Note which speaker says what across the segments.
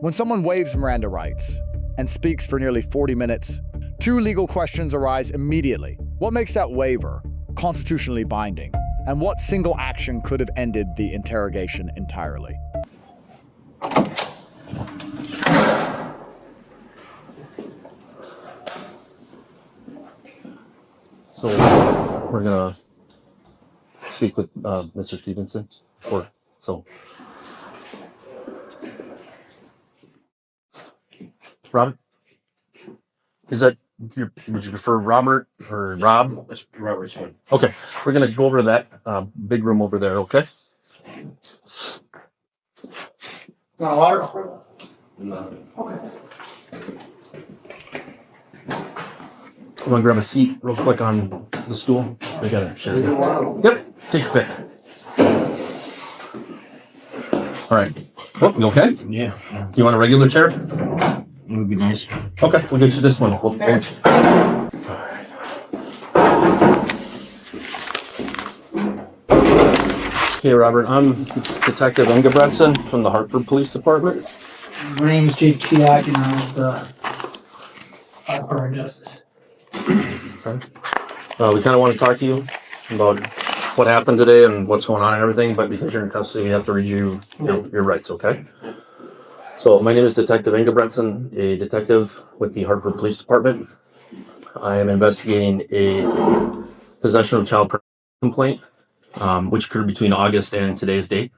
Speaker 1: When someone waives Miranda rights and speaks for nearly 40 minutes, two legal questions arise immediately. What makes that waiver constitutionally binding? And what single action could have ended the interrogation entirely?
Speaker 2: So we're gonna speak with Mr. Stevenson. Robert, is that would you prefer Robert or Rob?
Speaker 3: That's Robert's one.
Speaker 2: Okay, we're gonna go over to that big room over there. Okay.
Speaker 4: Want water?
Speaker 3: No.
Speaker 4: Okay.
Speaker 2: You want to grab a seat real quick on the stool? We got it. Yep. Take your pick. All right. Oh, you okay?
Speaker 3: Yeah.
Speaker 2: You want a regular chair?
Speaker 3: It would be nice.
Speaker 2: Okay, we'll get you this one. Okay, Robert, I'm Detective Ingebretson from the Hartford Police Department.
Speaker 4: My name is Jake Chiak, and I'm with the Hartford Justice.
Speaker 2: Okay. We kind of want to talk to you about what happened today and what's going on and everything, but because you're in custody, we have to read you your rights, okay? So my name is Detective Ingebretson, a detective with the Hartford Police Department. I am investigating a possession of child complaint, which occurred between August and today's date.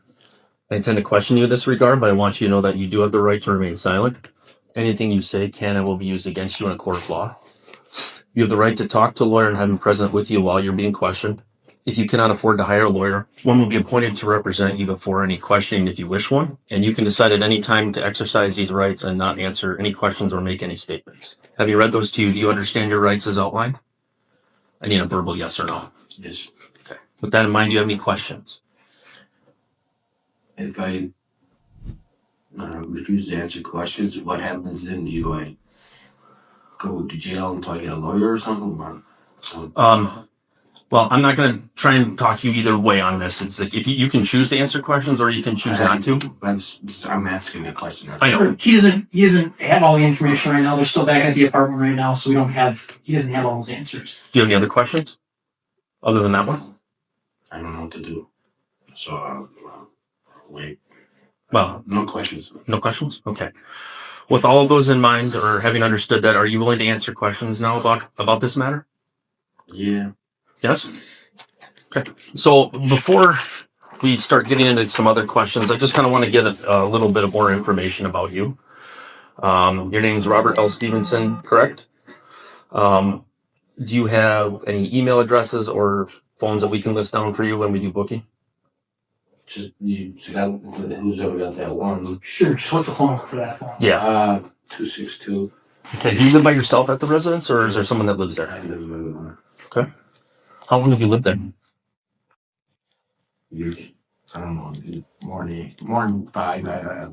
Speaker 2: I intend to question you in this regard, but I want you to know that you do have the right to remain silent. Anything you say can and will be used against you in a court of law. You have the right to talk to a lawyer and have him present with you while you're being questioned. If you cannot afford to hire a lawyer, one will be appointed to represent you before any questioning if you wish one, and you can decide at any time to exercise these rights and not answer any questions or make any statements. Have you read those to you? Do you understand your rights as outlined? I need a verbal yes or no.
Speaker 3: Yes.
Speaker 2: Okay. With that in mind, do you have any questions?
Speaker 3: If I refuse to answer questions, what happens then? Do I go to jail until I get a lawyer or something?
Speaker 2: Well, I'm not going to try and talk you either way on this. It's like if you can choose to answer questions or you can choose not to.
Speaker 3: I'm asking a question.
Speaker 2: I know.
Speaker 4: Sure. He doesn't have all the information right now. They're still back at the apartment right now, so he doesn't have all those answers.
Speaker 2: Do you have any other questions other than that one?
Speaker 3: I don't know what to do. So, wait.
Speaker 2: Well,
Speaker 3: no questions.
Speaker 2: No questions? Okay. With all of those in mind, or having understood that, are you willing to answer questions now about this matter?
Speaker 3: Yeah.
Speaker 2: Yes? Okay. So before we start getting into some other questions, I just kind of want to get a little bit of more information about you. Your name is Robert L. Stevenson, correct? Do you have any email addresses or phones that we can list down for you when we do booking?
Speaker 3: Just who's ever got that one?
Speaker 4: Sure. Just what's the phone number for that phone?
Speaker 2: Yeah.
Speaker 3: 262.
Speaker 2: Okay. Do you live by yourself at the residence, or is there someone that lives there?
Speaker 3: I live in
Speaker 2: Okay. How long have you lived there?
Speaker 3: years. I don't know. More than 5. I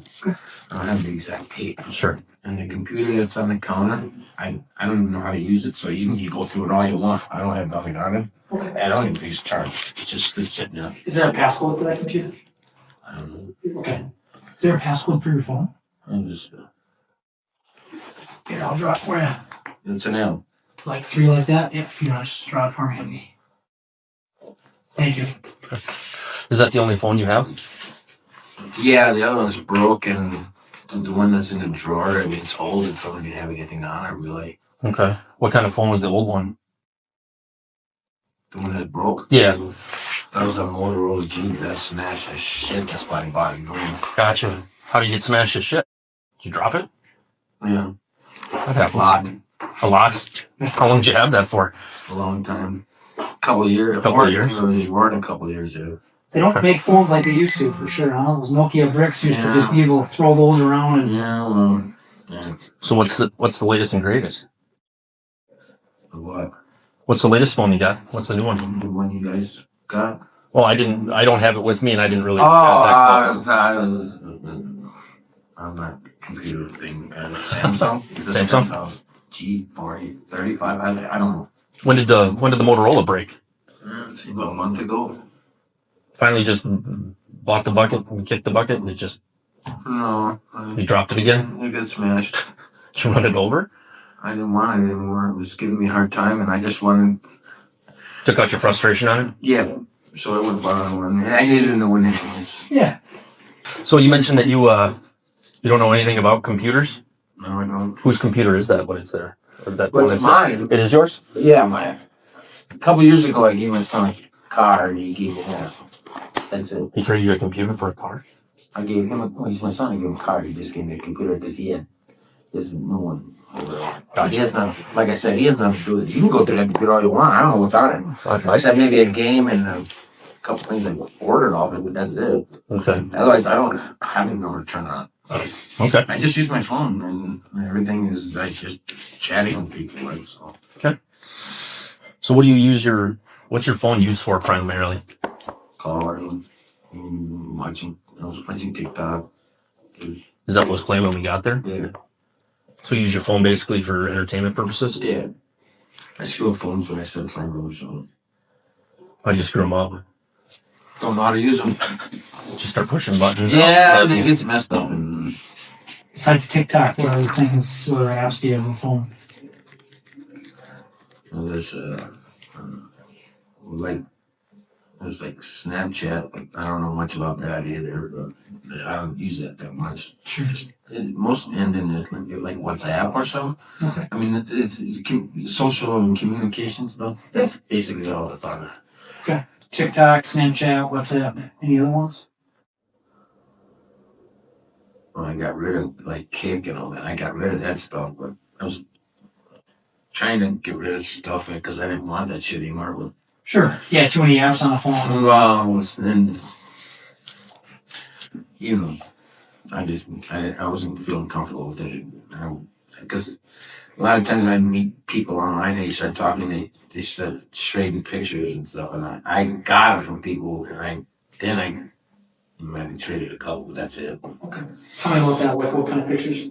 Speaker 3: don't have the exact date.
Speaker 2: Sure.
Speaker 3: And the computer that's on the counter, I don't even know how to use it. So you can go through it all you want. I don't have nothing on it.
Speaker 4: Okay.
Speaker 3: I don't even think it's charged. It's just sitting there.
Speaker 4: Is there a passcode for that computer?
Speaker 3: I don't know.
Speaker 4: Okay. Is there a passcode for your phone?
Speaker 3: I'm just.
Speaker 4: Here, I'll draw it for you.
Speaker 3: It's an M.
Speaker 4: Like 3 like that? Yep. If you want to just draw it for me. Thank you.
Speaker 2: Is that the only phone you have?
Speaker 3: Yeah, the other one's broken. The one that's in the drawer, I mean, it's old. It doesn't even have anything on it, really.
Speaker 2: Okay. What kind of phone was the old one?
Speaker 3: The one that broke?
Speaker 2: Yeah.
Speaker 3: That was a Motorola G. That smashed the shit. That's why I bought a new one.
Speaker 2: Gotcha. How did you get smashed to shit? Did you drop it?
Speaker 3: Yeah.
Speaker 2: That happens. A lot? How long did you have that for?
Speaker 3: A long time. Couple of years.
Speaker 2: Couple of years?
Speaker 3: It was more than a couple of years, yeah.
Speaker 4: They don't make phones like they used to, for sure, huh? Those Nokia bricks used to just be able to throw those around and...
Speaker 3: Yeah, well... Yeah.
Speaker 2: So what's the latest and greatest?
Speaker 3: What?
Speaker 2: What's the latest phone you got? What's the new one?
Speaker 3: The one you guys got?
Speaker 2: Well, I don't have it with me and I didn't really
Speaker 3: I'm not computer thing. Samsung?
Speaker 2: Samsung?
Speaker 3: G40, 35, I don't know.
Speaker 2: When did the Motorola break?
Speaker 3: Let's see, about a month ago.
Speaker 2: Finally just bought the bucket and kicked the bucket and it just
Speaker 3: No,
Speaker 2: You dropped it again?
Speaker 3: I got smashed.
Speaker 2: Did you run it over?
Speaker 3: I didn't want it anymore. It was giving me a hard time, and I just wanted,
Speaker 2: Took out your frustration on it?
Speaker 3: yeah. So I wouldn't bother one. I needed to know what it was.
Speaker 4: Yeah.
Speaker 2: So you mentioned that you don't know anything about computers?
Speaker 3: No, I don't.
Speaker 2: Whose computer is that when it's there? Or that
Speaker 3: Well,
Speaker 2: when
Speaker 3: it's
Speaker 2: there?
Speaker 3: mine.
Speaker 2: It is yours?
Speaker 3: Yeah, mine. A couple years ago, I gave my son a car, and he gave me that. That's it.
Speaker 2: He traded you a computer for a car?
Speaker 3: I gave him he's my son. I gave him a car. He just gave me a computer because he has no one.
Speaker 2: Gotcha.
Speaker 3: He has nothing. Like I said, he has nothing to do with it. You can go through that computer all you want. I don't know what's on it.
Speaker 2: I
Speaker 3: Except maybe a game and a couple things I ordered off it, but that's it.
Speaker 2: Okay.
Speaker 3: Otherwise, I don't even know how to turn it on.
Speaker 2: Okay.
Speaker 3: I just use my phone, and everything is like just chatting with people. Like, so.
Speaker 2: Okay. So what do you use what's your phone used for primarily?
Speaker 3: Calling, watching. I was watching TikTok.
Speaker 2: Is that what was playing when we got there?
Speaker 3: Yeah.
Speaker 2: So you use your phone basically for entertainment purposes?
Speaker 3: Yeah. I screw up phones when I start playing those. So.
Speaker 2: How do you screw them up?
Speaker 3: Don't know how to use them.
Speaker 2: Just start pushing buttons.
Speaker 3: Yeah, it gets messed up. And
Speaker 4: Besides TikTok, what other things, what other apps do you have on the phone?
Speaker 3: there's there's like Snapchat. But I don't know much about that either. But I don't use that much.
Speaker 4: Sure.
Speaker 3: Most ending is like WhatsApp or something.
Speaker 4: Okay.
Speaker 3: I mean, it's social and communication stuff. That's basically all that's on it.
Speaker 4: Okay. TikTok, Snapchat, WhatsApp, any other ones?
Speaker 3: Well, I got rid of like Kik and all that. I got rid of that stuff, but I was trying to get rid of stuff because I didn't want that shit anymore. But,
Speaker 4: Sure. Yeah, too many apps on the phone.
Speaker 3: well, and you know, I wasn't feeling comfortable with it because a lot of times I meet people online and they start talking, they start trading pictures and stuff, and I got it from people, and I might have traded a couple, but that's it.
Speaker 4: Okay. Tell me about that. Like, what kind of pictures?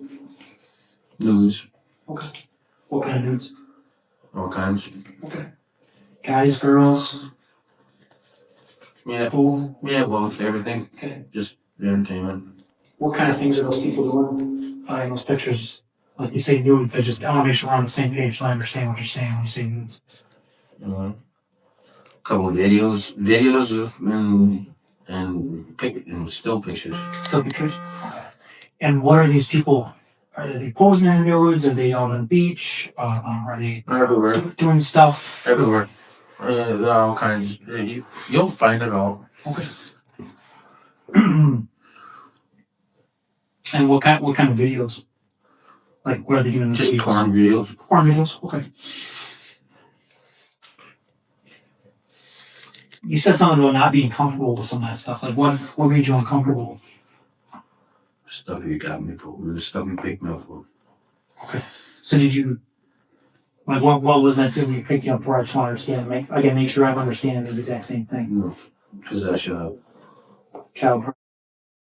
Speaker 3: News,
Speaker 4: Okay. What kind of nudes?
Speaker 3: all kinds.
Speaker 4: Okay. Guys, girls,
Speaker 3: Yeah,
Speaker 4: both.
Speaker 3: everything.
Speaker 4: Okay.
Speaker 3: Just entertainment.
Speaker 4: What kind of things are those people doing in those pictures? Like you say nudes, I want to make sure we're on the same page so I understand what you're saying when you say nudes.
Speaker 3: A couple of videos and still pictures.
Speaker 4: Still pictures? Okay. And what are these people? Are they posing in the nudes? Are they out on the beach? Are they
Speaker 3: Everywhere.
Speaker 4: doing stuff?
Speaker 3: Everywhere. All kinds. You'll find it all.
Speaker 4: Okay. And what kind of videos? Like, what are they doing?
Speaker 3: Just
Speaker 4: videos?
Speaker 3: porn videos.
Speaker 4: Porn videos? Okay. You said something about not being comfortable with some of that stuff. Like, what made you uncomfortable?
Speaker 3: Stuff you got me for. The stuff you picked me up for.
Speaker 4: Okay. So did you, like, what was that thing you picked you up for? I just want to understand. I gotta make sure I'm understanding the exact same thing.
Speaker 3: No. Possession of.
Speaker 4: Child porn.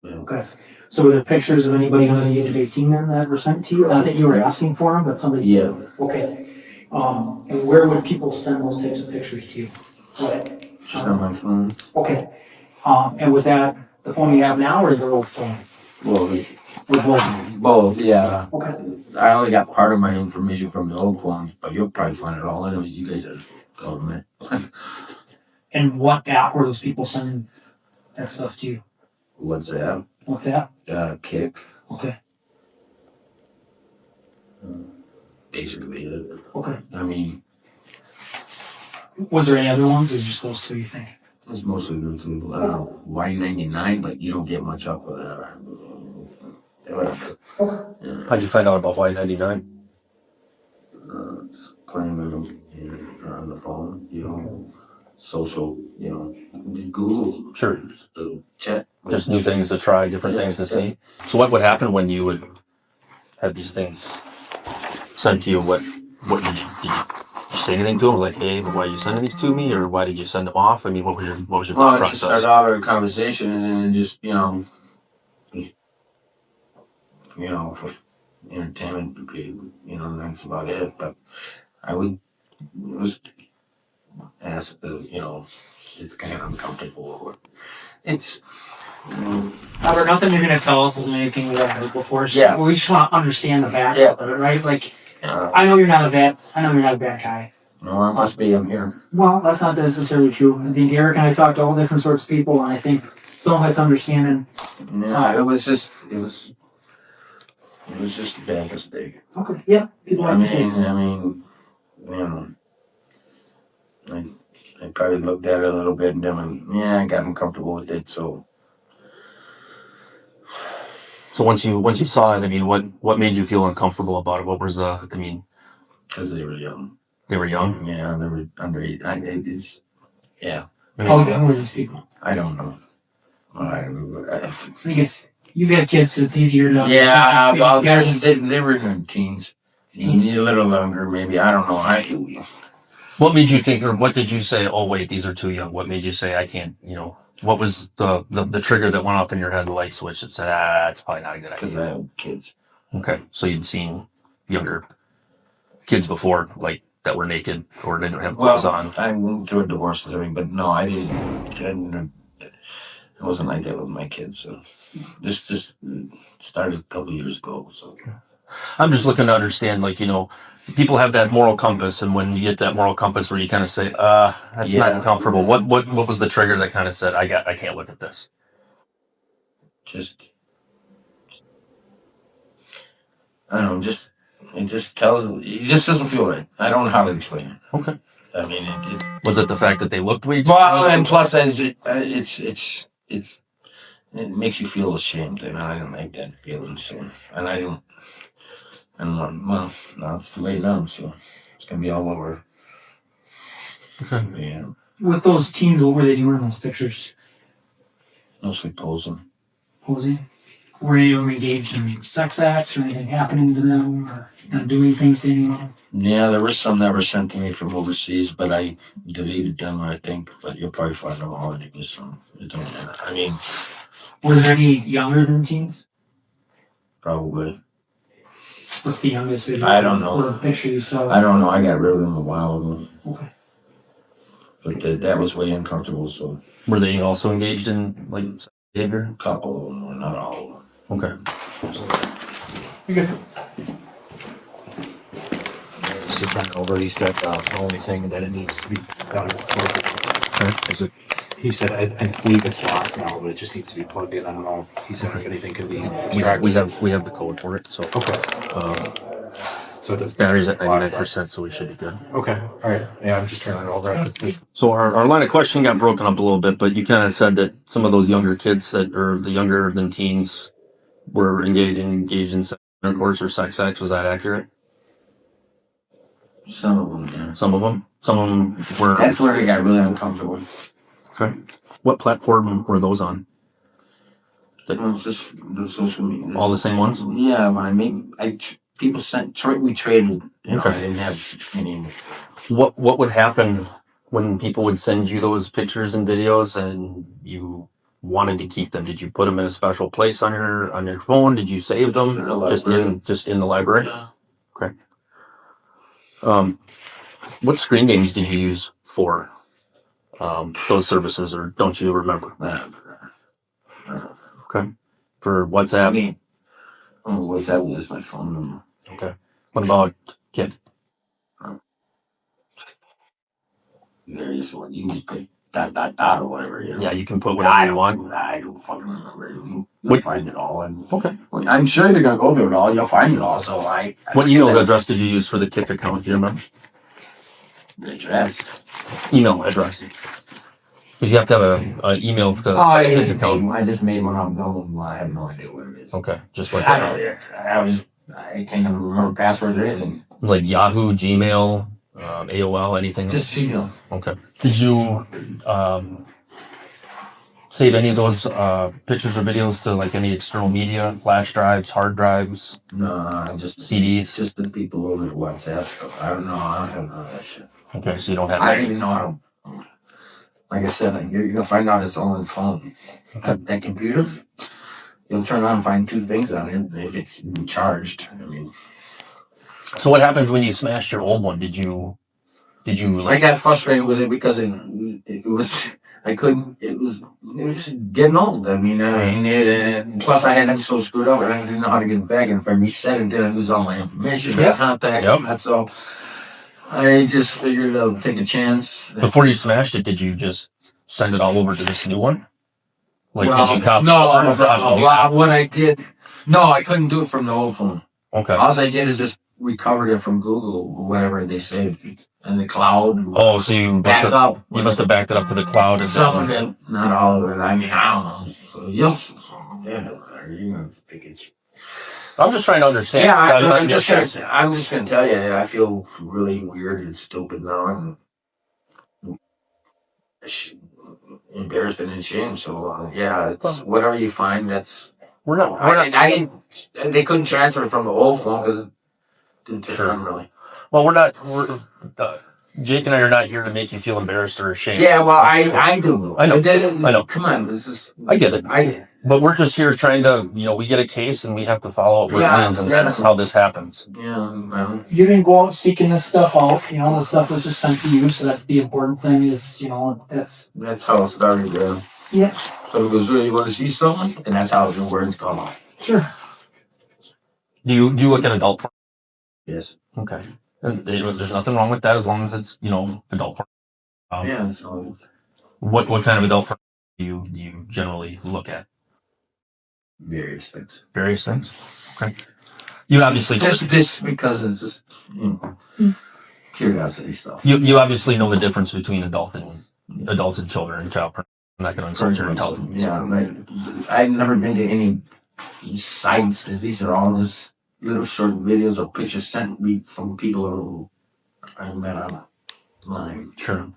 Speaker 3: Yeah.
Speaker 4: Okay. So were there pictures of anybody under the age of 18 then that were sent to you? Not that you were asking for them, but somebody.
Speaker 3: Yeah.
Speaker 4: Okay. And where would people send those types of pictures to you? What?
Speaker 3: Just on my phone.
Speaker 4: Okay. And was that the phone you have now or your old phone?
Speaker 3: Well,
Speaker 4: With both.
Speaker 3: both, yeah.
Speaker 4: Okay.
Speaker 3: I only got part of my information from the old phone, but you'll probably find it all anyways. You guys are government.
Speaker 4: And what app were those people sending that stuff to you?
Speaker 3: WhatsApp,
Speaker 4: What's that?
Speaker 3: Kik,
Speaker 4: Okay.
Speaker 3: basically it.
Speaker 4: Okay.
Speaker 3: I mean,
Speaker 4: Was there any other ones or just those two you think?
Speaker 3: it's mostly YouTube. Y99, but you don't get much up with that. Whatever.
Speaker 4: Okay.
Speaker 2: How'd you find out about Y99?
Speaker 3: Playing with them on the phone, social, just Google.
Speaker 2: Sure.
Speaker 3: To check.
Speaker 2: Just new things to try, different things to see. So what would happen when you would have these things sent to you? What did you say anything to them? Like, hey, why are you sending these to me, or why did you send them off? I mean, what was your
Speaker 3: Well,
Speaker 2: thought
Speaker 3: I just
Speaker 2: process?
Speaker 3: started out a conversation and then just, for entertainment, that's about it. But I was asked it's kind of uncomfortable. It's
Speaker 4: Or nothing you're going to tell us is anything we haven't heard before. So
Speaker 3: Yeah.
Speaker 4: we just want to understand the background of it, right? Like,
Speaker 3: uh,
Speaker 4: I know you're not a bad guy.
Speaker 3: no, I must be. I'm here.
Speaker 4: Well, that's not necessarily true. I think Eric and I talked to all different sorts of people, and I think some of us understanding.
Speaker 3: Yeah, it was just a bad mistake.
Speaker 4: Okay, yeah, people have mistakes.
Speaker 3: I mean, you know, I probably looked at it a little bit and then, I got uncomfortable with it. So
Speaker 2: once you saw it, I mean, what made you feel uncomfortable about it? What was the? I mean,
Speaker 3: because they were young.
Speaker 2: they were young.
Speaker 3: Yeah, they were underage. It's yeah.
Speaker 4: How young were these people?
Speaker 3: I don't know.
Speaker 4: I think you've had kids, so it's easier to understand.
Speaker 3: Yeah, well,
Speaker 4: Yes.
Speaker 3: they were in their teens. A little younger, maybe. I don't know.
Speaker 2: What made you think, or what did you say? Oh wait, these are too young. What made you say I can't? You know, what was the trigger that went off in your head? The light switch that said, that's probably not a good
Speaker 3: Because
Speaker 2: idea.
Speaker 3: I have kids.
Speaker 2: Okay, so you'd seen younger kids before, like that were naked or didn't have clothes on.
Speaker 3: I went through a divorce and everything, but no, I didn't. It wasn't like that with my kids. So this started a couple years ago. So
Speaker 2: I'm just looking to understand, like, you know, people have that moral compass, and when you get that moral compass where you kind of say, that's not comfortable. What was the trigger that kind of said, I can't look at this?
Speaker 3: just I don't know. It just doesn't feel right. I don't know how to explain it.
Speaker 2: Okay.
Speaker 3: I mean,
Speaker 2: Was it the fact that they looked way too?
Speaker 3: well, and plus, it makes you feel ashamed, and I don't like that feeling. So, and I don't. And well, now it's too late now, so it's gonna be all over.
Speaker 2: Okay.
Speaker 3: Yeah,
Speaker 4: With those teens, what were they doing in those pictures?
Speaker 3: mostly posing.
Speaker 4: Posing? Were any of them engaged in sex acts or anything happening to them or doing things to anyone?
Speaker 3: Yeah, there were some that were sent to me from overseas, but I deleted them, I think. But you'll probably find them all in this one. I mean,
Speaker 4: Were there any younger than teens?
Speaker 3: probably.
Speaker 4: What's the youngest video?
Speaker 3: I don't know.
Speaker 4: Or picture you saw?
Speaker 3: I don't know. I got rid of them a while ago.
Speaker 4: Okay.
Speaker 3: But that was way uncomfortable, so
Speaker 2: Were they also engaged in, like, behavior?
Speaker 3: a couple of them, not all of them.
Speaker 2: Okay.
Speaker 4: Okay.
Speaker 5: Still trying over. He said the only thing that it needs to be done is he said, I believe it's locked now, but it just needs to be plugged in. I don't know. He said if anything can be extracted.
Speaker 2: We have the code for it, so.
Speaker 5: Okay. So it does.
Speaker 2: Battery's at 99%, so we should be good.
Speaker 5: Okay. All right. Yeah, I'm just turning it over.
Speaker 2: So our line of questioning got broken up a little bit, but you kind of said that some of those younger kids or the younger than teens were engaged in sex intercourse or sex acts. Was that accurate?
Speaker 3: Some of them, yeah.
Speaker 2: Some of them were.
Speaker 3: That's where I got really uncomfortable.
Speaker 2: Okay. What platform were those on?
Speaker 3: Just the social media.
Speaker 2: All the same ones?
Speaker 3: Yeah, people we traded.
Speaker 2: Okay.
Speaker 3: I didn't have any.
Speaker 2: What would happen when people would send you those pictures and videos and you wanted to keep them? Did you put them in a special place on your phone? Did you save them just in the library?
Speaker 3: Yeah.
Speaker 2: Okay. What screen games did you use for those services, or don't you remember? Okay. For WhatsApp?
Speaker 3: I mean, WhatsApp was my phone number.
Speaker 2: Okay. What about Kit?
Speaker 3: Various one. You can just put ... or whatever. You know?
Speaker 2: Yeah, you can put whatever you want.
Speaker 3: I don't fucking remember. You'll find it all.
Speaker 2: Okay.
Speaker 3: I'm sure you're gonna go through it all. You'll find it all. So
Speaker 2: What email address did you use for the Kit account? Do you remember?
Speaker 3: The address.
Speaker 2: Email address. Because you have to have an email for the Kit account.
Speaker 3: I just made one up. No, I have no idea what it is.
Speaker 2: Okay, just like
Speaker 3: I
Speaker 2: that.
Speaker 3: don't. I can't even remember passwords or anything.
Speaker 2: Like Yahoo, Gmail, AOL, anything.
Speaker 3: Just Gmail.
Speaker 2: Okay. Did you save any of those pictures or videos to like any external media, flash drives, hard drives?
Speaker 3: No, just
Speaker 2: CDs.
Speaker 3: Just the people over WhatsApp stuff. I don't know. I don't have none of that shit.
Speaker 2: Okay, so you don't have.
Speaker 3: I don't even know how to. Like I said, you're gonna find out it's all on the phone.
Speaker 2: Okay.
Speaker 3: That computer, you'll turn on and find two things on it if it's charged. I mean,
Speaker 2: So what happened when you smashed your old one? Did you
Speaker 3: I
Speaker 2: like?
Speaker 3: got frustrated with it because it was I couldn't. It was just getting old. Plus I had it so screwed up, and I didn't know how to get it back. And if I reset it, then I lose all my information, my contacts, and that. So I just figured I'd take a chance.
Speaker 2: Before you smashed it, did you just send it all over to this new one? Like,
Speaker 3: Well,
Speaker 2: did you copy?
Speaker 3: What I did, no, I couldn't do it from the old phone.
Speaker 2: Okay.
Speaker 3: All I did is just recovered it from Google or whatever they saved in the cloud.
Speaker 2: Oh, so you must have backed it up to the cloud. And
Speaker 3: some of it, not all of it. I don't know. You're gonna think it's.
Speaker 2: I'm just trying to understand.
Speaker 3: Yeah, I'm just gonna tell you. I feel really weird and stupid now, and embarrassed and ashamed. So it's whatever you find. That's I didn't. They couldn't transfer it from the old phone because it didn't take them really.
Speaker 2: Well, Jake and I are not here to make you feel embarrassed or ashamed.
Speaker 3: Yeah, well, I do.
Speaker 2: I know.
Speaker 3: Come on, this is.
Speaker 2: I get it. But we're just here trying to, we get a case and we have to follow up where it is, and that's how this happens.
Speaker 3: Yeah.
Speaker 4: You didn't go out seeking this stuff out. The stuff was just sent to you, so that's the important thing. Is
Speaker 3: that's how it started.
Speaker 4: Yeah.
Speaker 3: So it goes, you want to see something, and that's how the words come out.
Speaker 4: Sure.
Speaker 2: Do you look at adult porn?
Speaker 3: Yes.
Speaker 2: Okay. And there's nothing wrong with that as long as it's adult porn.
Speaker 3: Yeah. So
Speaker 2: what kind of adult porn do you generally look at?
Speaker 3: Various things.
Speaker 2: Okay. You obviously
Speaker 3: just this because it's just curiosity stuff.
Speaker 2: You obviously know the difference between adults and children and child porn. I'm not going to insult your intelligence.
Speaker 3: Yeah, right. I've never been to any sites. These are all just little short videos or pictures sent me from people who I met online.
Speaker 2: Sure.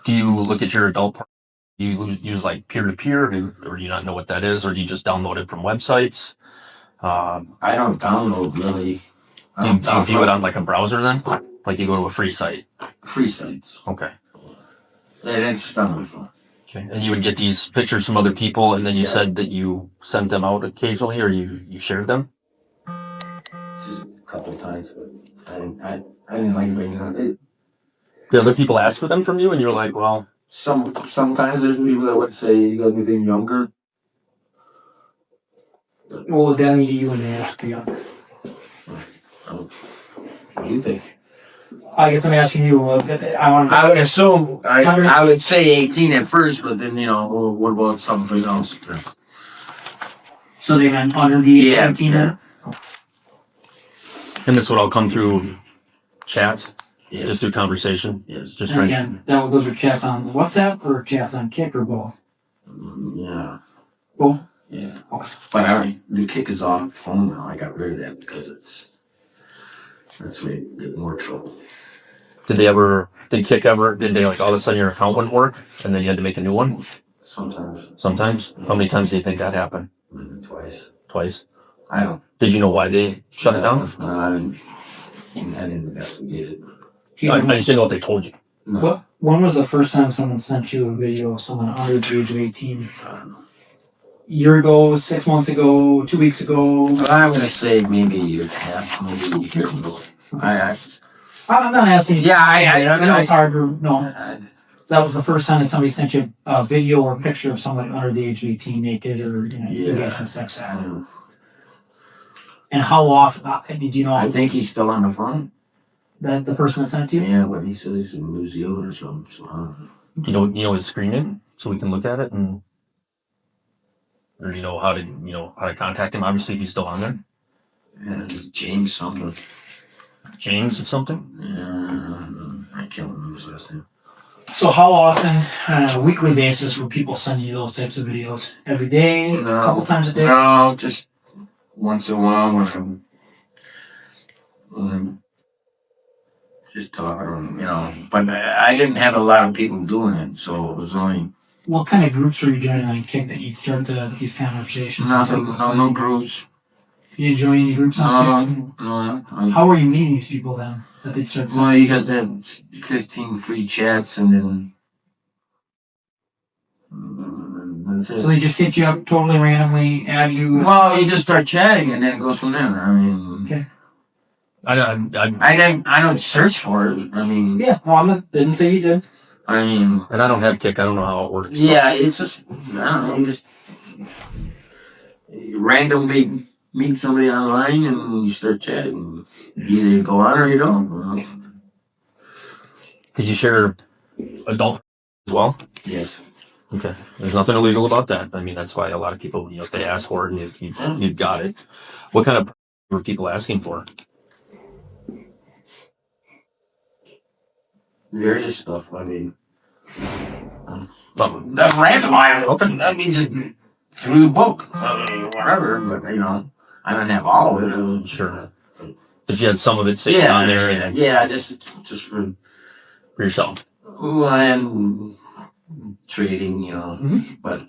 Speaker 2: Do you look at your adult porn? Do you use like peer-to-peer, or do you not know what that is, or do you just download it from websites?
Speaker 3: I don't download really.
Speaker 2: Do you view it on like a browser then? Like you go to a free site?
Speaker 3: Free sites.
Speaker 2: Okay.
Speaker 3: And it's just on my phone.
Speaker 2: Okay. And you would get these pictures from other people, and then you said that you sent them out occasionally, or you shared them?
Speaker 3: Just a couple of times, but I didn't like bringing it.
Speaker 2: Did other people ask for them from you, and you were like, well...
Speaker 3: Sometimes there's people that would say, you got anything younger?
Speaker 4: What would that mean to you when they ask for younger?
Speaker 3: What do you think?
Speaker 4: I guess I'm asking you.
Speaker 3: I would assume I would say 18 at first, but then what about something else?
Speaker 4: So they meant under the age of 18.
Speaker 3: Yeah.
Speaker 2: And this would all come through chats,
Speaker 3: Yes.
Speaker 2: just through conversation.
Speaker 3: Yes.
Speaker 2: Just
Speaker 4: And
Speaker 2: trying.
Speaker 4: again, those are chats on WhatsApp or chats on Kik or both.
Speaker 3: Yeah.
Speaker 4: Both.
Speaker 3: Yeah. But the Kik is off the phone now. I got rid of that because that's where you get more trouble.
Speaker 2: Did Kik ever, did they like all of a sudden your account wouldn't work and then you had to make a new one? Sometimes? How many times do you think that happened?
Speaker 3: Maybe twice.
Speaker 2: Twice?
Speaker 3: I don't.
Speaker 2: Did you know why they shut it down?
Speaker 3: No, I didn't investigate it.
Speaker 2: I just didn't know what they told you.
Speaker 3: No.
Speaker 4: When was the first time someone sent you a video of someone under the age of 18? A year ago, 6 months ago, 2 weeks ago?
Speaker 3: I'm going to say maybe a year and a half, maybe a year ago.
Speaker 4: I'm not asking you.
Speaker 3: Yeah,
Speaker 4: I know it's hard to know. So that was the first time that somebody sent you a video or a picture of somebody under the age of 18 naked or engaged in sex act. And how often, do you know?
Speaker 3: I think he's still on the phone.
Speaker 4: That the person that sent it to you?
Speaker 3: Yeah, but he says he's in New Zealand or something. So I don't know.
Speaker 2: You know his screen name, so we can look at it, or how to contact him. Obviously, if he's still on there.
Speaker 3: Yeah, it's James something.
Speaker 2: James or something.
Speaker 3: Yeah, I can't remember his last name.
Speaker 4: So how often, on a weekly basis, were people sending you those types of videos? Every day? A couple times a day?
Speaker 3: No, just once in a while when I'm just talking, But I didn't have a lot of people doing it, so it was only...
Speaker 4: What kind of groups were you joining on Kik that you'd start these conversations?
Speaker 3: Nothing, no groups.
Speaker 4: You didn't join any groups on Kik?
Speaker 3: No.
Speaker 4: How were you meeting these people then? That they'd start
Speaker 3: Well, you got that 15 free chats and then... That's it.
Speaker 4: So they just hit you up totally randomly, add you...
Speaker 3: Well, you just start chatting and then it goes from there.
Speaker 4: Okay.
Speaker 3: I don't search for it.
Speaker 4: Yeah, well, I didn't say you did.
Speaker 3: I mean,
Speaker 2: And I don't have Kick. I don't know how it works.
Speaker 3: yeah, it's just, I don't know, you just randomly meet somebody online and you start chatting. Either you go on or you don't.
Speaker 2: Did you share adult as well?
Speaker 3: Yes.
Speaker 2: Okay. There's nothing illegal about that. I mean, that's why a lot of people, if they ask for it and you've got it. What kind of were people asking for?
Speaker 3: Various stuff. I mean,
Speaker 2: Well,
Speaker 3: that's random.
Speaker 2: Okay.
Speaker 3: I mean, just through the book. I mean, whatever. But, I don't have all of it.
Speaker 2: Sure. But you had some of it saved on there and
Speaker 3: just for
Speaker 2: yourself.
Speaker 3: and trading, but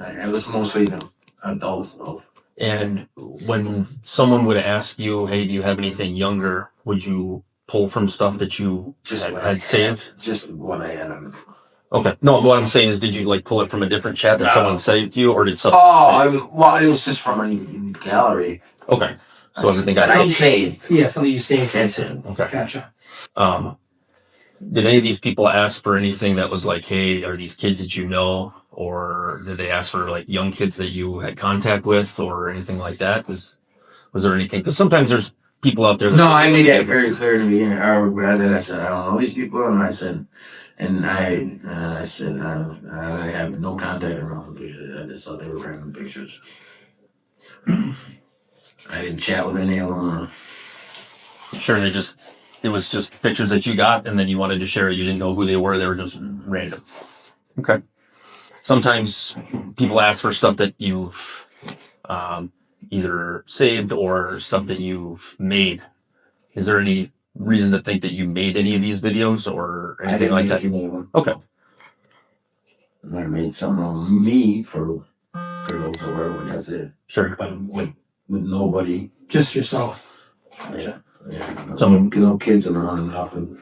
Speaker 3: it was mostly the adult stuff.
Speaker 2: And when someone would ask you, hey, do you have anything younger, would you pull from stuff that you had saved?
Speaker 3: Just what I had on the phone.
Speaker 2: Okay. No, what I'm saying is, did you pull it from a different chat that someone saved you, or did someone?
Speaker 3: It was just from a gallery.
Speaker 2: Okay. So everything got
Speaker 3: I
Speaker 2: saved.
Speaker 3: saved.
Speaker 4: Yeah, something you saved.
Speaker 3: That's it.
Speaker 2: Okay.
Speaker 4: Gotcha.
Speaker 2: Did any of these people ask for anything that was like, hey, are these kids that you know, or did they ask for young kids that you had contact with, or anything like that? Was there anything? Because sometimes there's people out there.
Speaker 3: No, I made that very clear to the beginning. I said I don't know these people, and I said. I said, I have no contact around them. I just thought they were random pictures. I didn't chat with any of them.
Speaker 2: Sure, it was just pictures that you got, and then you wanted to share it. You didn't know who they were. They were just random. Okay. Sometimes people ask for stuff that you've either saved or stuff that you've made. Is there any reason to think that you made any of these videos or anything like that? Okay.
Speaker 3: I might have made some of me for girls or whatever, and that's it.
Speaker 2: Sure.
Speaker 3: But with nobody.
Speaker 4: Just yourself.
Speaker 3: Yeah.
Speaker 2: Some
Speaker 3: kids around and nothing.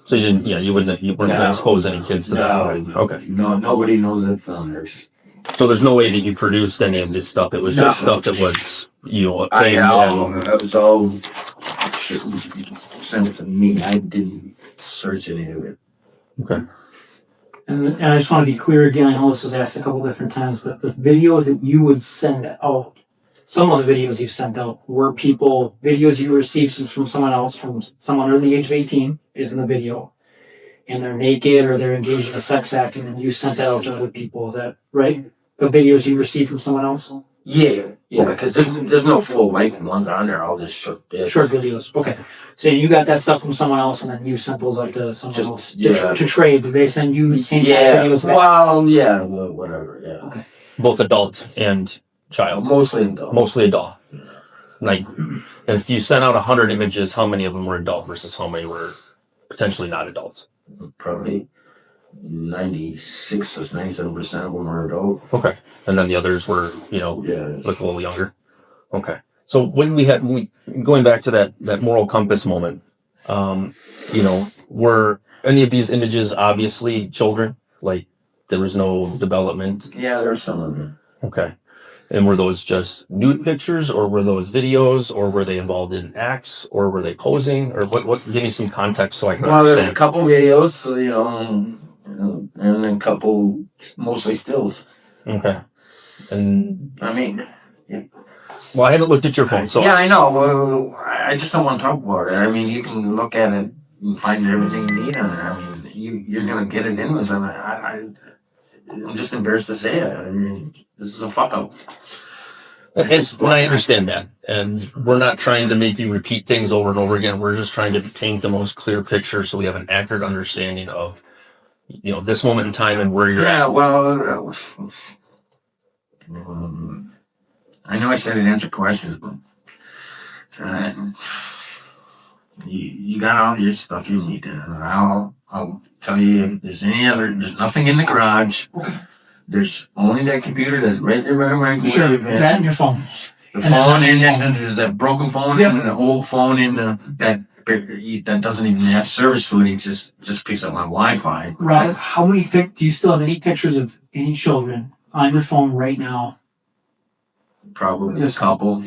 Speaker 2: So you didn't, you weren't going to expose any kids to that. Okay.
Speaker 3: No, nobody knows it's on there.
Speaker 2: So there's no way that you produced any of this stuff. It was just stuff that was,
Speaker 3: it was all sent to me. I didn't search any of it.
Speaker 2: Okay.
Speaker 4: And I just want to be clear again, I know this was asked a couple different times, but the videos that you would send out, some of the videos you sent out were videos you received from someone else, from someone under the age of 18 is in the video, and they're naked or they're engaged in a sex act, and then you sent that out to other people. Is that right? The videos you received from someone else?
Speaker 3: Yeah, because there's no full length ones on there. I'll just short bits.
Speaker 4: Short videos. Okay. So you got that stuff from someone else, and then you sent those out to someone else to trade. Did they send you the same videos back?
Speaker 3: Well, yeah, whatever. Yeah.
Speaker 4: Okay.
Speaker 2: Both adult and child.
Speaker 3: Mostly adult.
Speaker 2: Like, if you sent out 100 images, how many of them were adult versus how many were potentially not adults?
Speaker 3: Probably 96 or 97% of them are adult.
Speaker 2: Okay. And then the others were, look a little younger. Okay. So when going back to that moral compass moment, were any of these images obviously children? Like, there was no development?
Speaker 3: Yeah, there were some of them.
Speaker 2: Okay. And were those just nude pictures, or were those videos, or were they involved in acts, or were they posing, or what? Give me some context so I can understand.
Speaker 3: There's a couple videos, and then a couple mostly stills.
Speaker 2: Okay. And
Speaker 3: I mean, yeah.
Speaker 2: Well, I haven't looked at your phone, so
Speaker 3: yeah, I know. Well, I just don't want to talk about it. I mean, you can look at it and find everything you need on it. I mean, you're gonna get it in with them. I'm just embarrassed to say it. I mean, this is a fuck up.
Speaker 2: And I understand that. And we're not trying to make you repeat things over and over again. We're just trying to paint the most clear picture so we have an accurate understanding of, this moment in time and where you're at.
Speaker 3: Yeah, well, I know I said it answered questions, but you got all your stuff you need. I'll tell you, if there's nothing in the garage. There's only that computer that's right there by the microwave.
Speaker 4: Sure, that and your phone.
Speaker 3: The phone, and then there's that broken phone, and an old phone that doesn't even have service to it. It just picks up my Wi-Fi.
Speaker 4: Rob, how many do you still have any pictures of any children on your phone right now?
Speaker 3: Probably a couple.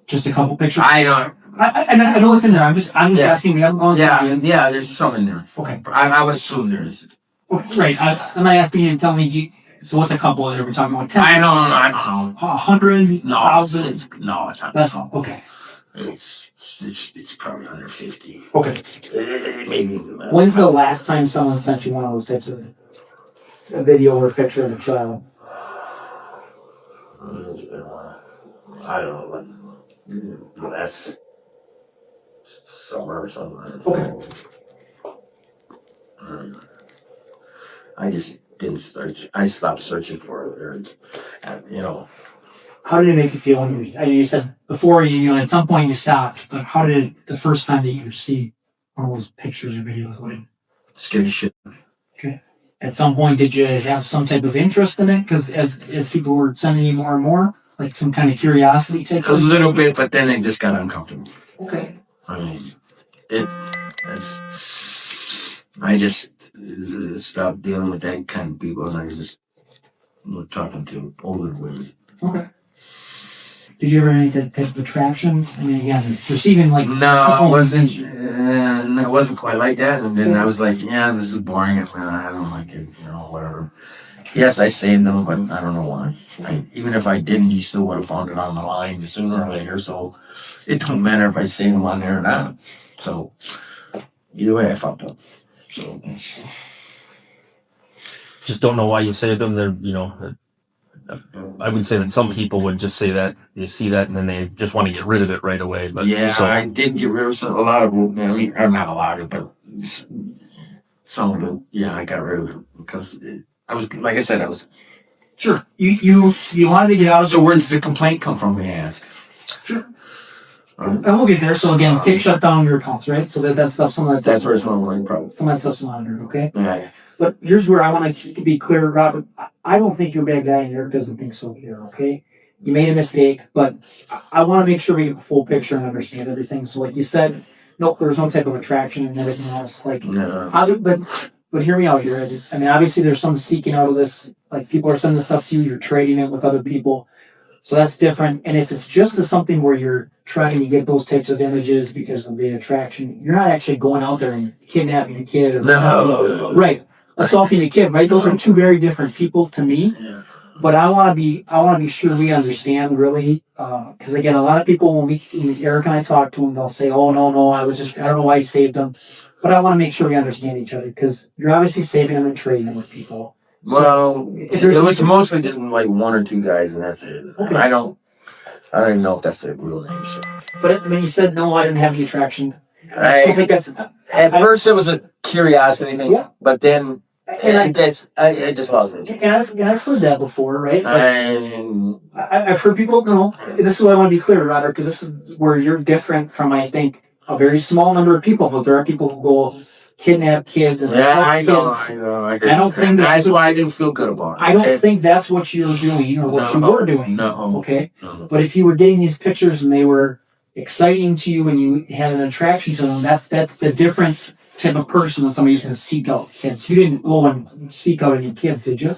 Speaker 4: Just a couple pictures?
Speaker 3: I don't.
Speaker 4: I know it's in there. I'm just asking you. I'm going to
Speaker 3: Yeah, there's some in there.
Speaker 4: Okay.
Speaker 3: I would assume there is.
Speaker 4: Right. I'm not asking you to tell me. So what's a couple that we're talking about? 10?
Speaker 3: I don't know.
Speaker 4: 100?
Speaker 3: No,
Speaker 4: 1,000?
Speaker 3: it's not.
Speaker 4: That's all. Okay.
Speaker 3: It's probably under 50.
Speaker 4: Okay.
Speaker 3: Maybe.
Speaker 4: When's the last time someone sent you one of those types of a video or a picture of a child?
Speaker 3: I don't know. Last summer or something.
Speaker 4: Okay.
Speaker 3: I just didn't search. I stopped searching for it.
Speaker 4: How did it make you feel when you said before at some point you stopped, but how did the first time that you received one of those pictures or videos? What did
Speaker 3: Scary shit.
Speaker 4: Okay. At some point, did you have some type of interest in it? Because as people were sending you more and more, like some kind of curiosity type
Speaker 3: A
Speaker 4: thing?
Speaker 3: little bit, but then it just got uncomfortable.
Speaker 4: Okay.
Speaker 3: I just stopped dealing with that kind of people, and I was just talking to older women.
Speaker 4: Okay. Did you ever have any type of attraction? I mean, again, receiving like...
Speaker 3: No, it wasn't quite like that. And then I was like, yeah, this is boring. I don't like it, whatever. Yes, I saved them, but I don't know why. Even if I didn't, you still would have found it on the line sooner or later. So it don't matter if I saved them on there or not. So either way, I fucked up. So
Speaker 2: Just don't know why you saved them. They're, I would say that some people would just say that you see that and then they just want to get rid of it right away. But
Speaker 3: yeah, I did get rid of a lot of them. Or not a lot of it, but some of it. Yeah, I got rid of it because I was, like I said, I was.
Speaker 4: Sure. You wanted to get out of
Speaker 3: So where does the complaint come from? May I ask?
Speaker 4: Sure. And we'll get there. So again, kick shut down your accounts, right? So that stuff,
Speaker 3: That's where it's from, probably.
Speaker 4: some of that stuff's monitored, okay?
Speaker 3: Yeah.
Speaker 4: But here's where I want to be clear, Robert. I don't think you're a bad guy, and Eric doesn't think so either, okay? You made a mistake, but I want to make sure we get the full picture and understand everything. So like you said, nope, there was no type of attraction and everything else. Like,
Speaker 3: No.
Speaker 4: but hear me out here. I mean, obviously there's some seeking out of this. Like people are sending this stuff to you, you're trading it with other people. So that's different. And if it's just something where you're trying to get those types of images because of the attraction, you're not actually going out there and kidnapping a kid or
Speaker 3: No.
Speaker 4: Right. Assaulting a kid, right? Those are two very different people to me.
Speaker 3: Yeah.
Speaker 4: But I want to be sure we understand really, because again, a lot of people when Eric and I talk to them, they'll say, "Oh no, I don't know why you saved them," but I want to make sure we understand each other because you're obviously saving them and trading them with people.
Speaker 3: Well, it was mostly just like one or two guys, and that's it.
Speaker 4: Okay.
Speaker 3: I don't even know if that's their real name. So.
Speaker 4: But when you said no, I didn't have the attraction. I still think that's.
Speaker 3: At first, it was a curiosity thing,
Speaker 4: Yeah.
Speaker 3: But then. And I just lost it.
Speaker 4: And I've heard that before, right?
Speaker 3: And
Speaker 4: I've heard people know. This is what I want to be clear, Roderick, because this is where you're different from, I think, a very small number of people. But there are people who go kidnap kids and assault kids.
Speaker 3: I know. I
Speaker 4: don't think
Speaker 3: that's why I didn't feel good about it.
Speaker 4: I don't think that's what you're doing or what you were doing.
Speaker 3: No.
Speaker 4: Okay.
Speaker 3: No.
Speaker 4: But if you were getting these pictures and they were exciting to you and you had an attraction to them, that's a different type of person than somebody who's going to seek out kids. You didn't go and seek out any kids, did you?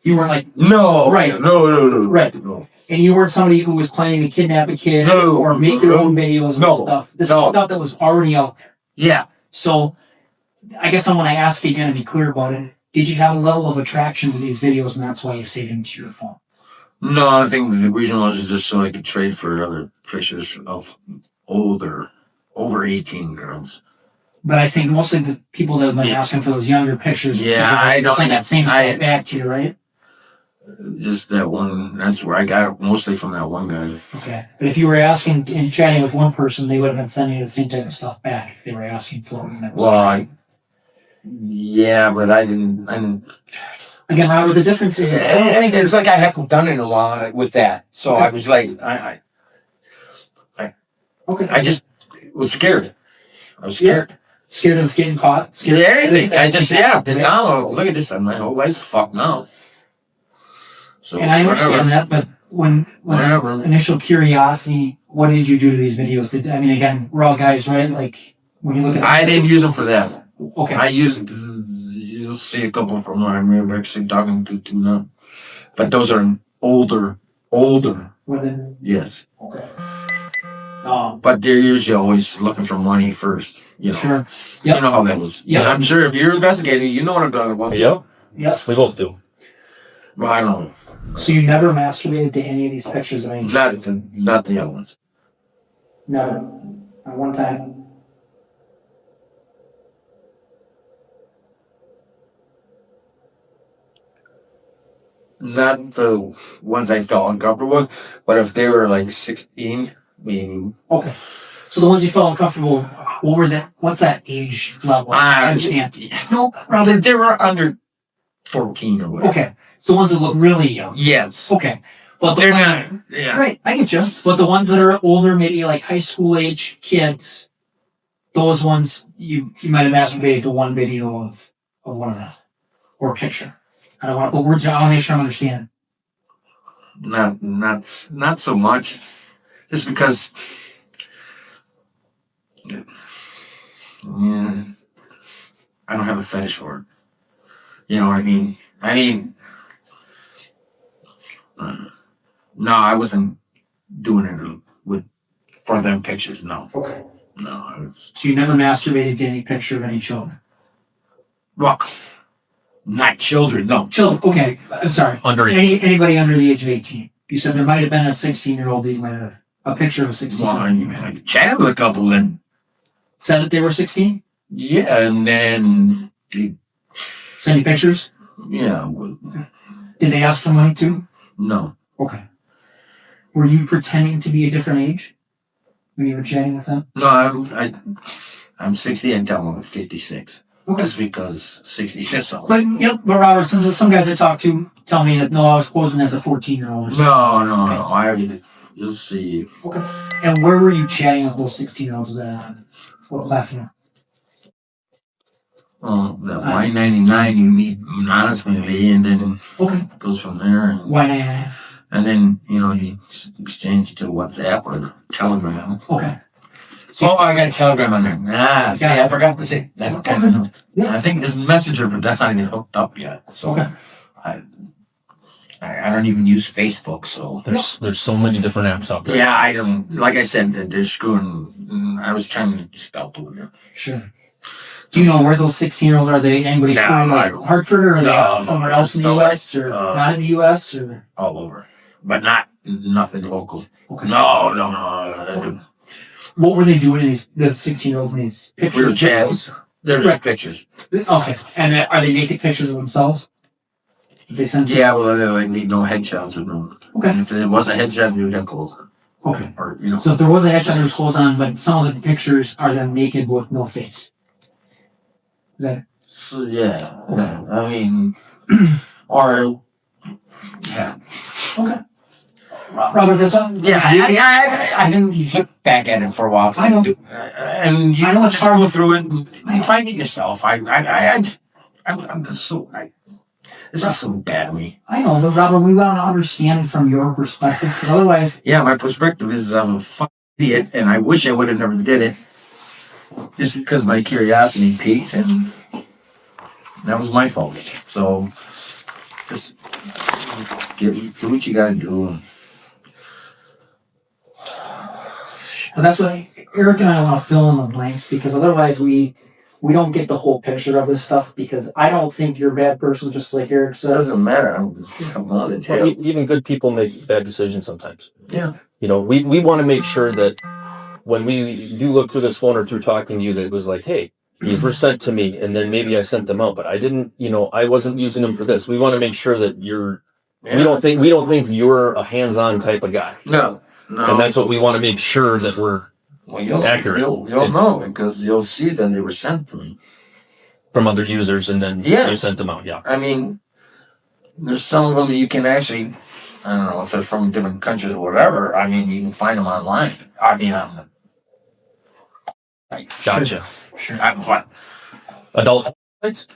Speaker 4: You weren't like
Speaker 3: no,
Speaker 4: right,
Speaker 3: no,
Speaker 4: right.
Speaker 3: No.
Speaker 4: And you weren't somebody who was planning to kidnap a kid or make your own videos and stuff. This is stuff that was already out there.
Speaker 3: Yeah.
Speaker 4: So I guess I'm going to ask you again to be clear about it. Did you have a level of attraction to these videos and that's why you saved them to your phone?
Speaker 3: No, I think the reason was just so I could trade for other pictures of over 18 girls.
Speaker 4: But I think mostly the people that have been asking for those younger pictures,
Speaker 3: I don't
Speaker 4: send that same stuff back to you, right?
Speaker 3: Just that one. That's where I got it mostly from that one guy.
Speaker 4: Okay, but if you were asking and chatting with one person, they would have been sending you the same type of stuff back if they were asking for it.
Speaker 3: Yeah, but I didn't.
Speaker 4: Again, Robert, the difference is I don't think
Speaker 3: it's like I haven't done it in a while with that. So I was like, I just was scared. I was scared.
Speaker 4: Yeah. Scared of getting caught? Scared
Speaker 3: of everything. Now, look at this. My whole life's fucked now. So,
Speaker 4: and I understand that, but when initial curiosity, what did you do to these videos? Again, we're all guys, right? Like, when you look at...
Speaker 3: I didn't use them for that.
Speaker 4: Okay.
Speaker 3: I used... You'll see a couple from where I'm actually talking to now. But those are older.
Speaker 4: Women?
Speaker 3: Yes.
Speaker 4: Okay.
Speaker 3: But they're usually always looking for money first. You know,
Speaker 4: Sure.
Speaker 3: you
Speaker 4: Yep.
Speaker 3: know how that was.
Speaker 4: Yep.
Speaker 3: Yeah, I'm sure if you're investigating, you know what I'm talking about.
Speaker 2: Yep.
Speaker 4: Yep.
Speaker 2: We both do.
Speaker 3: Well, I don't know.
Speaker 4: So you never masturbated to any of these pictures of any
Speaker 3: Not the young ones.
Speaker 4: Never. Not one time.
Speaker 3: Not the ones I felt uncomfortable with, but if they were like 16, maybe.
Speaker 4: Okay. So the ones you felt uncomfortable, what were that? What's that age level? I understand. No, Robert.
Speaker 3: They were under 14 or whatever.
Speaker 4: Okay. So the ones that look really young.
Speaker 3: Yes.
Speaker 4: Okay. But
Speaker 3: They're not. Yeah.
Speaker 4: Right, I get you. But the ones that are older, maybe like high school age kids, those ones you might have masturbated to one video of one of them or a picture. I don't want to put words out. I want to make sure I'm understanding.
Speaker 3: Not so much. Just because. Yeah, I don't have a fetish for it. You know what I mean? No, I wasn't doing it for them pictures. No.
Speaker 4: Okay.
Speaker 3: No, I was.
Speaker 4: So you never masturbated to any picture of any children?
Speaker 3: Well, not children. No.
Speaker 4: Children. Okay. I'm sorry.
Speaker 2: Underage.
Speaker 4: Anybody under the age of 18. You said there might have been a 16-year-old that you might have a picture of a 16-year-old.
Speaker 3: Well, I chatted with a couple and.
Speaker 4: Said that they were 16?
Speaker 3: Yeah, and then.
Speaker 4: Send you pictures?
Speaker 3: Yeah. Well,
Speaker 4: Did they ask for money too?
Speaker 3: no.
Speaker 4: Okay. Were you pretending to be a different age when you were chatting with them?
Speaker 3: No, I'm 60 and tell them I'm 56.
Speaker 4: Okay.
Speaker 3: Just because 66.
Speaker 4: But Robert, some guys I talk to tell me that no, I was posing as a 14-year-old.
Speaker 3: No. You'll see.
Speaker 4: Okay. And where were you chatting with those 16-year-olds? Was that on what platform?
Speaker 3: Well, that Y99, you meet anonymously, and then it goes from there. And,
Speaker 4: Y99.
Speaker 3: And then, you exchange to WhatsApp or Telegram.
Speaker 4: Okay.
Speaker 3: I got Telegram on there. See, I forgot to say. That's kind of. Yeah. I think it's Messenger, but that's not even hooked up yet. So I don't even use Facebook. So
Speaker 2: There's so many different apps out there.
Speaker 3: yeah, I don't. Like I said, they're screwing. I was trying to spell to it.
Speaker 4: Sure. Do you know where those 16-year-olds are? Are they anybody from Hartford, or are they somewhere else in the U.S. or not in the U.S. or
Speaker 3: all over, but nothing local.
Speaker 4: Okay.
Speaker 3: No.
Speaker 4: What were they doing in the 16-year-olds in these pictures?
Speaker 3: We were chatting. They're just pictures.
Speaker 4: Okay. And are they naked pictures of themselves? They send
Speaker 3: yeah, well, they need no headshots or no.
Speaker 4: Okay.
Speaker 3: And if it was a headshot, you would have clothes on.
Speaker 4: Okay.
Speaker 3: Or,
Speaker 4: So if there was a headshot, there's clothes on, but some of the pictures are them naked with no face. Is that it?
Speaker 3: So, yeah. I mean, or, yeah.
Speaker 4: Okay. Robert, this one?
Speaker 3: Yeah, I can look back at it for a while.
Speaker 4: I know.
Speaker 3: And you know, it's hard to go through it. You find it yourself. This is so bad of me.
Speaker 4: I know, but Robert, we want to understand from your perspective, because otherwise...
Speaker 3: Yeah, my perspective is I'm a fucking idiot, and I wish I would have never did it. Just because my curiosity piqued, and that was my fault. So, just do what you gotta do.
Speaker 4: And that's why Eric and I want to fill in the blanks, because otherwise we don't get the whole picture of this stuff, because I don't think you're a bad person, just like Eric says.
Speaker 3: It doesn't matter. I'm out of jail.
Speaker 2: Well, even good people make bad decisions sometimes.
Speaker 3: Yeah.
Speaker 2: We want to make sure that when we do look through this phone or through talking to you, that it was like, hey, these were sent to me, and then maybe I sent them out, but I didn't, I wasn't using them for this. We want to make sure that you're. Yeah. We don't think you're a hands-on type of guy.
Speaker 3: No.
Speaker 2: And that's what we want to make sure that we're accurate.
Speaker 3: You'll know, because you'll see that they were sent to me
Speaker 2: from other users, and then they sent them out. Yeah.
Speaker 3: I mean, there's some of them you can actually. I don't know if they're from different countries or whatever. I mean, you can find them online. I mean,
Speaker 2: Gotcha.
Speaker 3: Sure. What?
Speaker 2: Adult sites?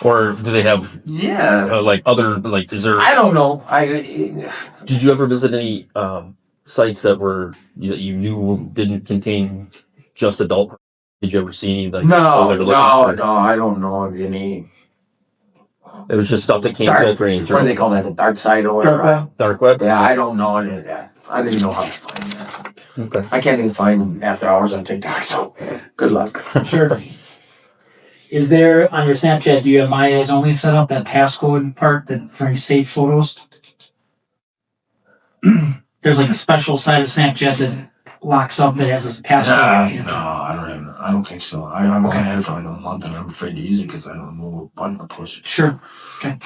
Speaker 2: Or do they have is there...
Speaker 3: I don't know.
Speaker 2: Did you ever visit any sites that you knew didn't contain just adult? Did you ever see any?
Speaker 3: No, I don't know of any.
Speaker 2: It was just stuff that came filtering through.
Speaker 3: What do they call that? The dark side or whatever?
Speaker 2: Dark web?
Speaker 3: Yeah, I don't know any of that. I didn't even know how to find that.
Speaker 2: Okay.
Speaker 3: I can't even find after hours on TikTok, so good luck.
Speaker 4: Sure. Is there on your Snapchat? Do you have My Eyes Only set up, that passcode part that for your saved photos? There's like a special side of Snapchat that locks up that has a passcode.
Speaker 3: No, I don't think so. I've only had it for like a month, and I'm afraid to use it because I don't know what button to push.
Speaker 4: Sure. Okay.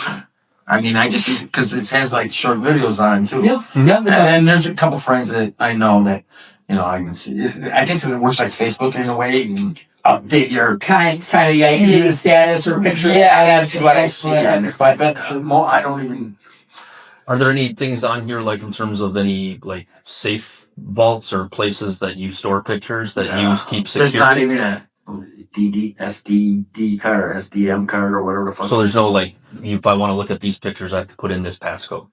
Speaker 3: I mean, I just because it has like short videos on it too.
Speaker 4: Yep.
Speaker 3: And there's a couple friends that I know that I can see. I guess it works like Facebook in a way. You can update your
Speaker 4: Kind of, yeah. You can do the status or picture.
Speaker 3: Yeah, that's what I see. But I don't even.
Speaker 2: Are there any things on here like in terms of any like safe vaults or places that you store pictures that you keep secure?
Speaker 3: There's not even a SDD card or SDM card or whatever the fuck.
Speaker 2: So there's no like, if I want to look at these pictures, I have to put in this passcode.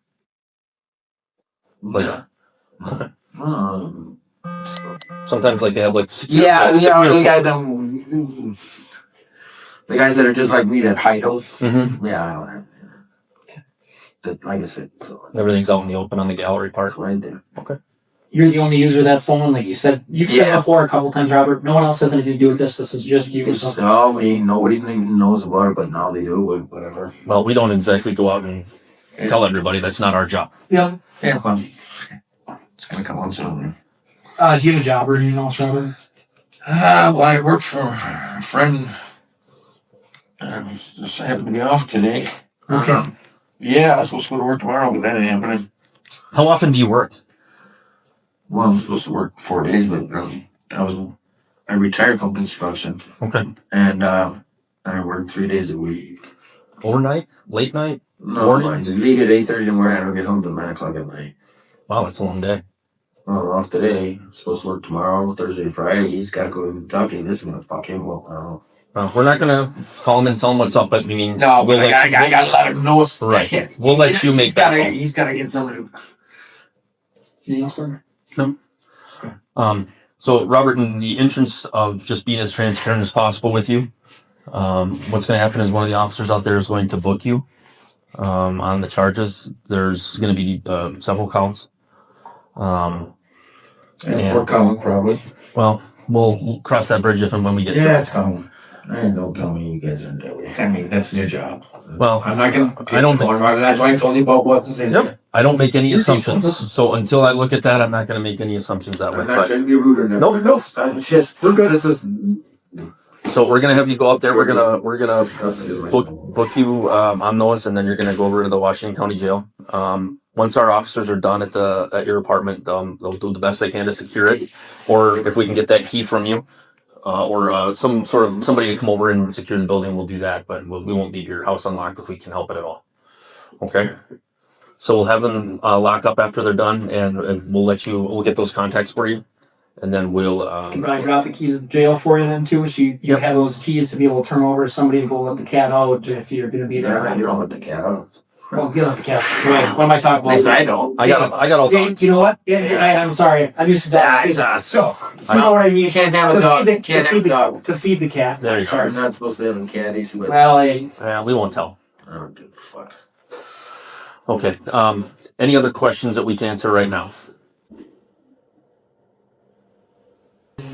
Speaker 2: Like,
Speaker 3: Okay.
Speaker 2: Sometimes like they have like secure.
Speaker 3: The guys that are just like me that hide them.
Speaker 2: Mm-hmm.
Speaker 3: Yeah, I don't have. Like I said, so
Speaker 2: Everything's out in the open on the gallery part.
Speaker 3: that's right there.
Speaker 2: Okay.
Speaker 4: You're the only user of that phone, like you said. You've said it before a couple times, Robert. No one else has anything to do with this. This is just you.
Speaker 3: So, nobody even knows about it, but now they do. Whatever.
Speaker 2: Well, we don't exactly go out and tell everybody. That's not our job.
Speaker 3: Yeah. Yeah. Well, it's gonna come on soon.
Speaker 4: Do you have a job or anything else, Robert?
Speaker 3: Well, I work for a friend. I just happened to be off today.
Speaker 4: Okay.
Speaker 3: Yeah, I was supposed to go to work tomorrow, but that ain't happening.
Speaker 2: How often do you work?
Speaker 3: Well, I'm supposed to work 4 days, but I retired from construction,
Speaker 2: Okay.
Speaker 3: and I work 3 days a week.
Speaker 2: Overnight? Late night?
Speaker 3: No,
Speaker 2: Morning?
Speaker 3: I leave at 8:30 in the morning. I don't get home till 9 o'clock at night.
Speaker 2: Wow, that's a long day.
Speaker 3: Well, off today. I'm supposed to work tomorrow, Thursday, and Friday. He's got to go to Kentucky. This is gonna fuck him up. I don't know.
Speaker 2: We're not gonna call him and tell him what's up, but I mean,
Speaker 3: No,
Speaker 2: we'll
Speaker 3: but I gotta let him know.
Speaker 2: Right. We'll let you make that call.
Speaker 3: He's gotta get somebody.
Speaker 4: Anything else, Robert?
Speaker 2: So Robert, in the interest of just being as transparent as possible with you, what's going to happen is one of the officers out there is going to book you on the charges. There's going to be several counts.
Speaker 3: And we're coming, probably.
Speaker 2: Well, we'll cross that bridge if and when we get to it.
Speaker 3: Yeah, it's coming. I don't tell me you guys aren't that way. I mean, that's your job.
Speaker 2: Well,
Speaker 3: I'm not gonna.
Speaker 2: I don't think-
Speaker 3: That's why I told you about what was in there.
Speaker 2: I don't make any
Speaker 3: You're
Speaker 2: assumptions.
Speaker 3: decent.
Speaker 2: So until I look at that, I'm not going to make any assumptions that way.
Speaker 3: I'm not
Speaker 2: But,
Speaker 3: trying to be rude or nothing.
Speaker 2: Nope.
Speaker 3: It's just we're good. This is
Speaker 2: so we're going to have you go out there. We're gonna book you on those, and then you're going to go over to the Washington County Jail. Once our officers are done at your apartment, they'll do the best they can to secure it, or if we can get that key from you, or somebody to come over and secure the building, we'll do that. But we won't leave your house unlocked if we can help it at all. Okay. So we'll have them lock up after they're done, and we'll get those contacts for you, and then we'll.
Speaker 4: Can I drop the keys at the jail for you then too? So you have those keys to be able to turn over to somebody to go let the cat out if you're going to be there.
Speaker 3: Yeah, you don't let the cat out.
Speaker 4: Well, get out the cat. Wait, what am I talking
Speaker 3: At least
Speaker 4: about?
Speaker 3: I don't.
Speaker 2: I got all
Speaker 4: Yeah,
Speaker 2: dogs.
Speaker 4: you know what? I'm sorry. I'm used to dogs.
Speaker 3: So
Speaker 4: You know what I mean?
Speaker 3: can't have a dog. Can't have a dog.
Speaker 4: To feed the cat.
Speaker 2: There you go.
Speaker 3: Sorry, I'm not supposed to have a caddies. But
Speaker 4: Well,
Speaker 2: We won't tell.
Speaker 3: I don't give a fuck.
Speaker 2: Okay. Any other questions that we can answer right now?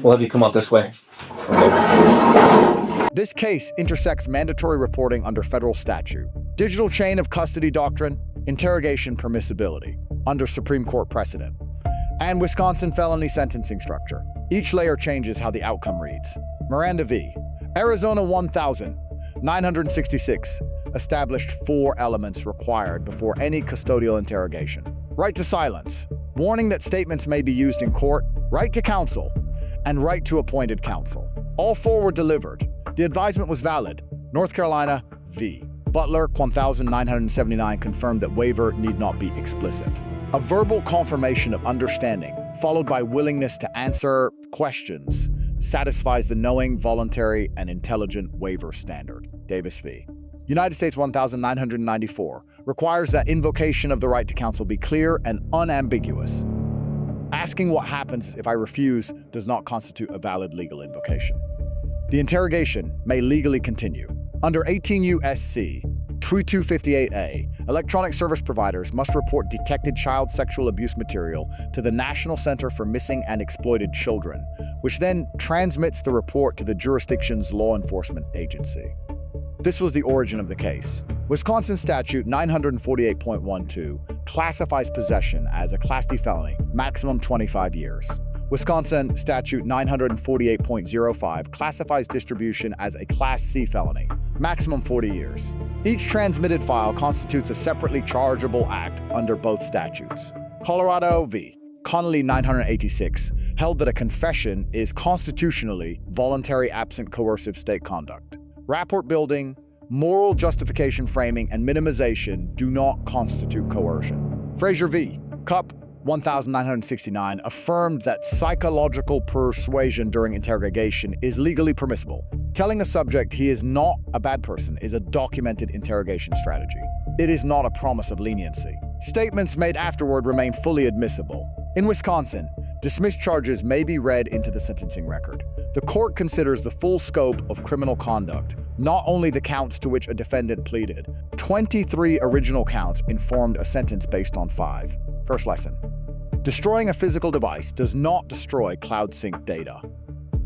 Speaker 2: We'll have you come out this way.
Speaker 1: This case intersects mandatory reporting under federal statute, digital chain of custody doctrine, interrogation permissibility under Supreme Court precedent, and Wisconsin felony sentencing structure. Each layer changes how the outcome reads. Miranda v. Arizona 1966 established 4 elements required before any custodial interrogation. Right to silence, warning that statements may be used in court, right to counsel, and right to appointed counsel. All 4 were delivered. The advisement was valid. North Carolina v. Butler 1979 confirmed that waiver need not be explicit. A verbal confirmation of understanding, followed by willingness to answer questions, satisfies the knowing, voluntary, and intelligent waiver standard. Davis v. United States 1994 requires that invocation of the right to counsel be clear and unambiguous. Asking what happens if I refuse does not constitute a valid legal invocation. The interrogation may legally continue. Under 18 U.S.C. 2258A, electronic service providers must report detected child sexual abuse material to the National Center for Missing and Exploited Children, which then transmits the report to the jurisdiction's law enforcement agency. This was the origin of the case. Wisconsin Statute 948.12 classifies possession as a Class D felony, maximum 25 years. Wisconsin Statute 948.05 classifies distribution as a Class C felony, maximum 40 years. Each transmitted file constitutes a separately chargeable act under both statutes. Colorado v. Connolly 986 held that a confession is constitutionally voluntary absent coercive state conduct. Rapport building, moral justification framing, and minimization do not constitute coercion. Frazier v. Cupp 1969 affirmed that psychological persuasion during interrogation is legally permissible. Telling a subject he is not a bad person is a documented interrogation strategy. It is not a promise of leniency. Statements made afterward remain fully admissible. In Wisconsin, dismissed charges may be read into the sentencing record. The court considers the full scope of criminal conduct, not only the counts to which a defendant pleaded. 23 original counts informed a sentence based on 5. First lesson. Destroying a physical device does not destroy cloud sync data.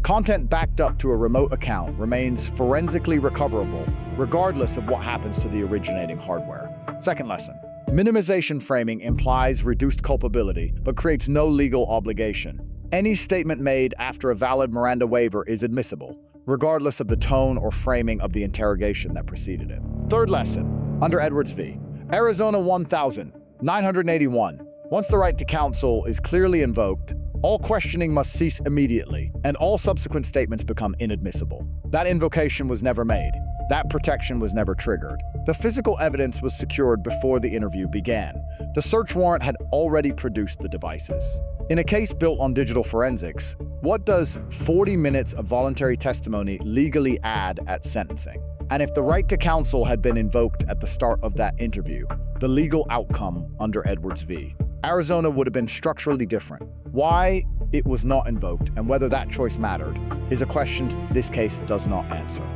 Speaker 1: Content backed up to a remote account remains forensically recoverable, regardless of what happens to the originating hardware. Second lesson. Minimization framing implies reduced culpability, but creates no legal obligation. Any statement made after a valid Miranda waiver is admissible, regardless of the tone or framing of the interrogation that preceded it. Third lesson. Under Edwards v. Arizona 1981. Once the right to counsel is clearly invoked, all questioning must cease immediately, and all subsequent statements become inadmissible. That invocation was never made. That protection was never triggered. The physical evidence was secured before the interview began. The search warrant had already produced the devices. In a case built on digital forensics, what does 40 minutes of voluntary testimony legally add at sentencing? And if the right to counsel had been invoked at the start of that interview, the legal outcome under Edwards v. Arizona would have been structurally different. Why it was not invoked and whether that choice mattered is a question this case does not answer.